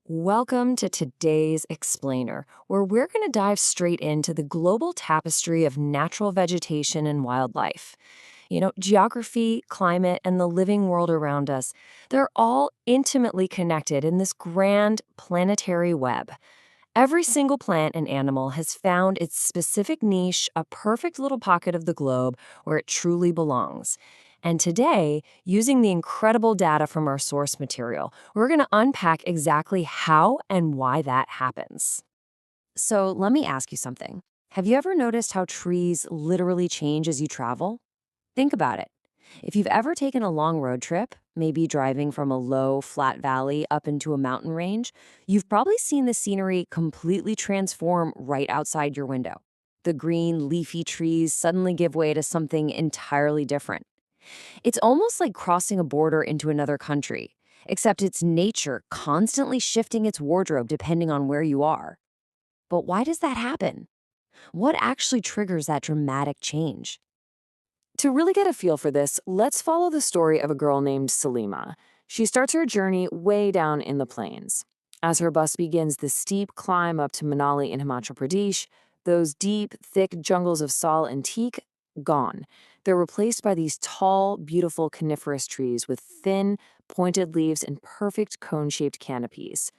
Welcome to today's Explainer, where we're going to dive straight into the global tapestry of natural vegetation and wildlife. Geography, climate, and the living world around us, they're all intimately connected in this grand planetary web. Every single plant and animal has found its specific niche, a perfect little pocket of the globe where it truly belongs. And today, using the incredible data from our source material, we're going to unpack exactly how and why that happens. So let me ask you something. Have you ever noticed how trees literally change as you travel? Think about it. If you've ever taken a long road trip, maybe driving from a low, flat valley up into a mountain range, you've probably seen the scenery completely transform right outside your window. The green, leafy trees suddenly give way to something entirely different. It's almost like crossing a border into another country, except it's nature constantly shifting its wardrobe depending on where you are. But why does that happen? What actually triggers that dramatic change? To really get a feel for this, let's follow the story of a girl named Salima. She starts her journey way down in the plains. As her bus begins the steep climb up to Manali in Himachal Pradesh, those deep, thick jungles of sal and teak, gone. They're replaced by these tall, beautiful coniferous trees with thin, pointed leaves and perfect cone-shaped canopies.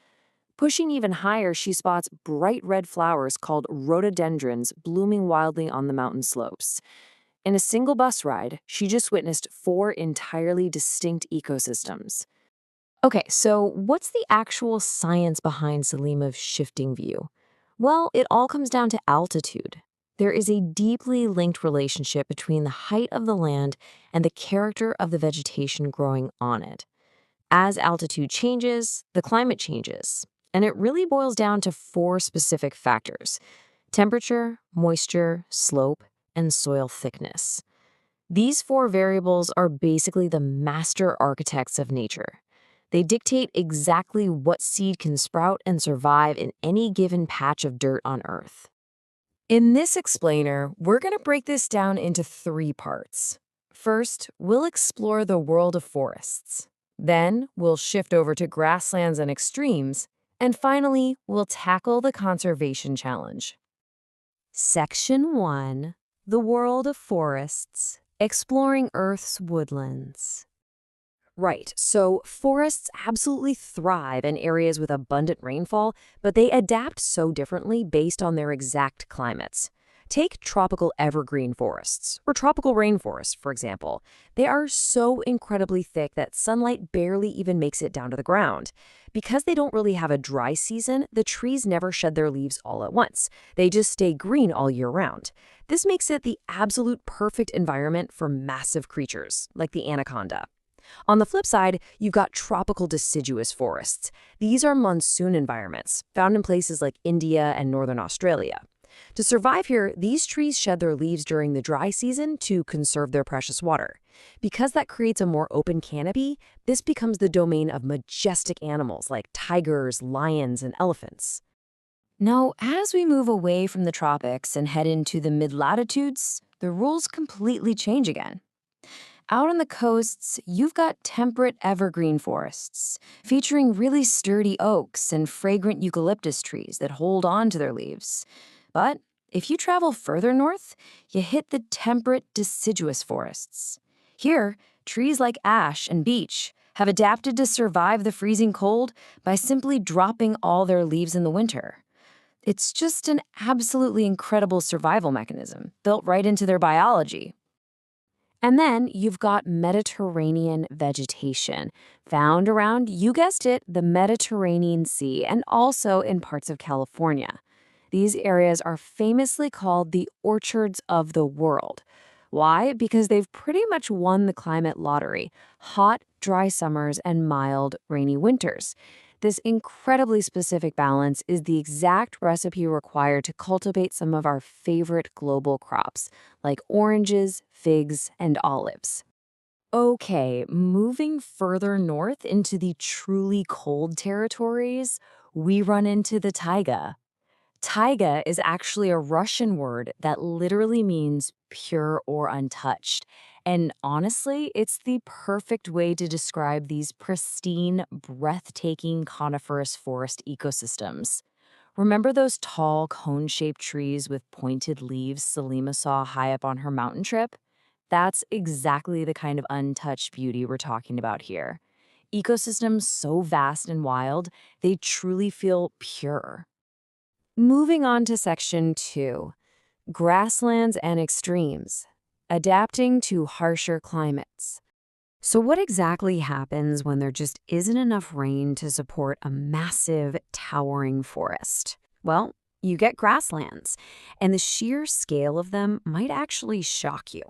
Pushing even higher, she spots bright red flowers called rhododendrons blooming wildly on the mountain slopes. In a single bus ride, she just witnessed 4 entirely distinct ecosystems. Okay, so what's the actual science behind Salima's shifting view? Well, it all comes down to altitude. There is a deeply linked relationship between the height of the land and the character of the vegetation growing on it. As altitude changes, the climate changes. And it really boils down to 4 specific factors: temperature, moisture, slope, and soil thickness. These 4 variables are basically the master architects of nature. They dictate exactly what seed can sprout and survive in any given patch of dirt on Earth. In this explainer, we're going to break this down into 3 parts. First, we'll explore the world of forests. Then, we'll shift over to grasslands and extremes. And finally, we'll tackle the conservation challenge. Section 1. The world of forests, exploring Earth's woodlands. Right, so forests absolutely thrive in areas with abundant rainfall, but they adapt so differently based on their exact climates. Take tropical evergreen forests, or tropical rainforests, for example. They are so incredibly thick that sunlight barely even makes it down to the ground. Because they don't really have a dry season, the trees never shed their leaves all at once. They just stay green all year round. This makes it the absolute perfect environment for massive creatures, like the anaconda. On the flip side, you've got tropical deciduous forests. These are monsoon environments, found in places like India and northern Australia. To survive here, these trees shed their leaves during the dry season to conserve their precious water. Because that creates a more open canopy, this becomes the domain of majestic animals like tigers, lions, and elephants. Now, as we move away from the tropics and head into the mid-latitudes, the rules completely change again. Out on the coasts, you've got temperate evergreen forests, featuring really sturdy oaks and fragrant eucalyptus trees that hold on to their leaves. But if you travel further north, you hit the temperate deciduous forests. Here, trees like ash and beech have adapted to survive the freezing cold by simply dropping all their leaves in the winter. It's just an absolutely incredible survival mechanism, built right into their biology. And then you've got Mediterranean vegetation, found around, you guessed it, the Mediterranean Sea, and also in parts of California. These areas are famously called the orchards of the world. Why? Because they've pretty much won the climate lottery: hot, dry summers and mild, rainy winters. This incredibly specific balance is the exact recipe required to cultivate some of our favorite global crops, like oranges, figs, and olives. Okay, moving further north into the truly cold territories, we run into the taiga. Taiga is actually a Russian word that literally means pure or untouched, And honestly, it's the perfect way to describe these pristine, breathtaking coniferous forest ecosystems. Remember those tall, cone-shaped trees with pointed leaves Salima saw high up on her mountain trip? That's exactly the kind of untouched beauty we're talking about here. Ecosystems so vast and wild, they truly feel pure. Moving on to section 2, grasslands and extremes, adapting to harsher climates. So what exactly happens when there just isn't enough rain to support a massive, towering forest? Well, you get grasslands, and the sheer scale of them might actually shock you.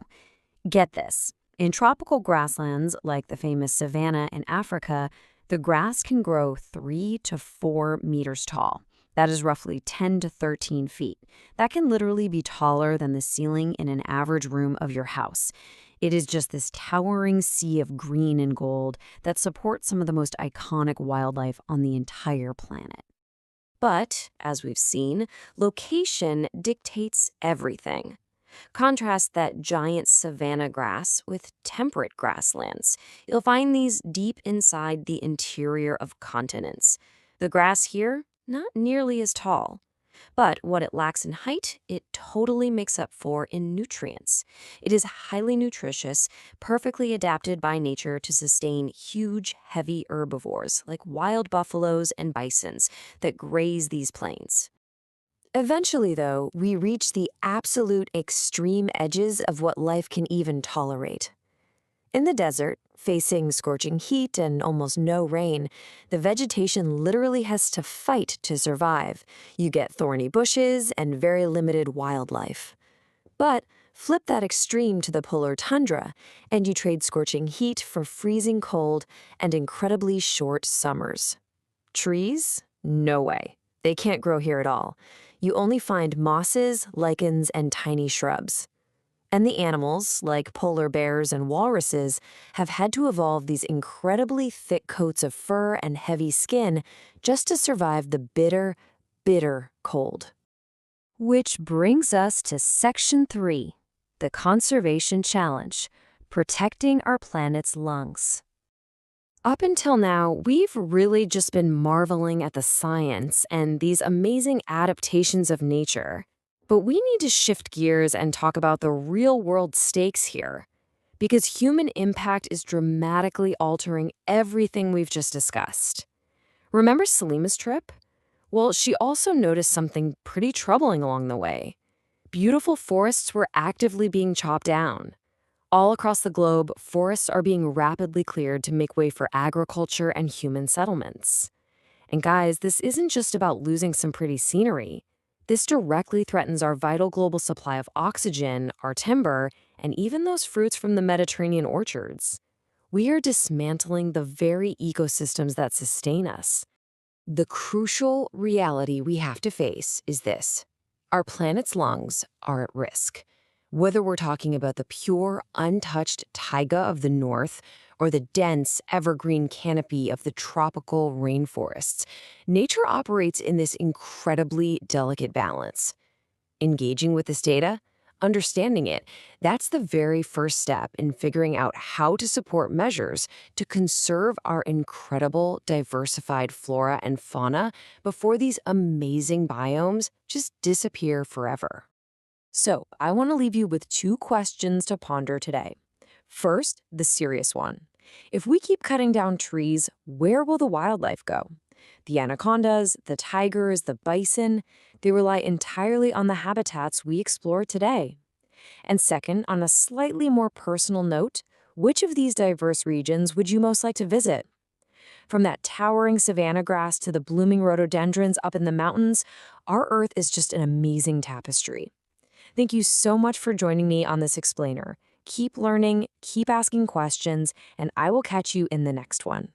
Get this. In tropical grasslands, like the famous savanna in Africa, the grass can grow 3 to 4 meters tall. That is roughly 10 to 13 feet. That can literally be taller than the ceiling in an average room of your house. It is just this towering sea of green and gold that supports some of the most iconic wildlife on the entire planet. But, as we've seen, location dictates everything. Contrast that giant savanna grass with temperate grasslands. You'll find these deep inside the interior of continents. The grass here, not nearly as tall. But what it lacks in height, it totally makes up for in nutrients. It is highly nutritious, perfectly adapted by nature to sustain huge, heavy herbivores like wild buffaloes and bisons that graze these plains. Eventually, though, we reach the absolute extreme edges of what life can even tolerate. In the desert, facing scorching heat and almost no rain, the vegetation literally has to fight to survive. You get thorny bushes and very limited wildlife. But flip that extreme to the polar tundra, and you trade scorching heat for freezing cold and incredibly short summers. Trees? No way. They can't grow here at all. You only find mosses, lichens, and tiny shrubs. And the animals, like polar bears and walruses, have had to evolve these incredibly thick coats of fur and heavy skin just to survive the bitter, bitter cold. Which brings us to Section 3, the Conservation Challenge, protecting our planet's lungs. Up until now, we've really just been marveling at the science and these amazing adaptations of nature. But we need to shift gears and talk about the real-world stakes here, because human impact is dramatically altering everything we've just discussed. Remember Salima's trip? Well, she also noticed something pretty troubling along the way. Beautiful forests were actively being chopped down. All across the globe, forests are being rapidly cleared to make way for agriculture and human settlements. And guys, this isn't just about losing some pretty scenery. This directly threatens our vital global supply of oxygen, our timber, and even those fruits from the Mediterranean orchards. We are dismantling the very ecosystems that sustain us. The crucial reality we have to face is this: our planet's lungs are at risk. Whether we're talking about the pure, untouched taiga of the north or the dense, evergreen canopy of the tropical rainforests, nature operates in this incredibly delicate balance. Engaging with this data, understanding it, that's the very first step in figuring out how to support measures to conserve our incredible, diversified flora and fauna before these amazing biomes just disappear forever. So, I want to leave you with 2 questions to ponder today. First, the serious one. If we keep cutting down trees, where will the wildlife go? The anacondas, the tigers, the bison, they rely entirely on the habitats we explore today. And second, on a slightly more personal note, which of these diverse regions would you most like to visit? From that towering savanna grass to the blooming rhododendrons up in the mountains, our Earth is just an amazing tapestry. Thank you so much for joining me on this explainer. Keep learning, keep asking questions, and I will catch you in the next one.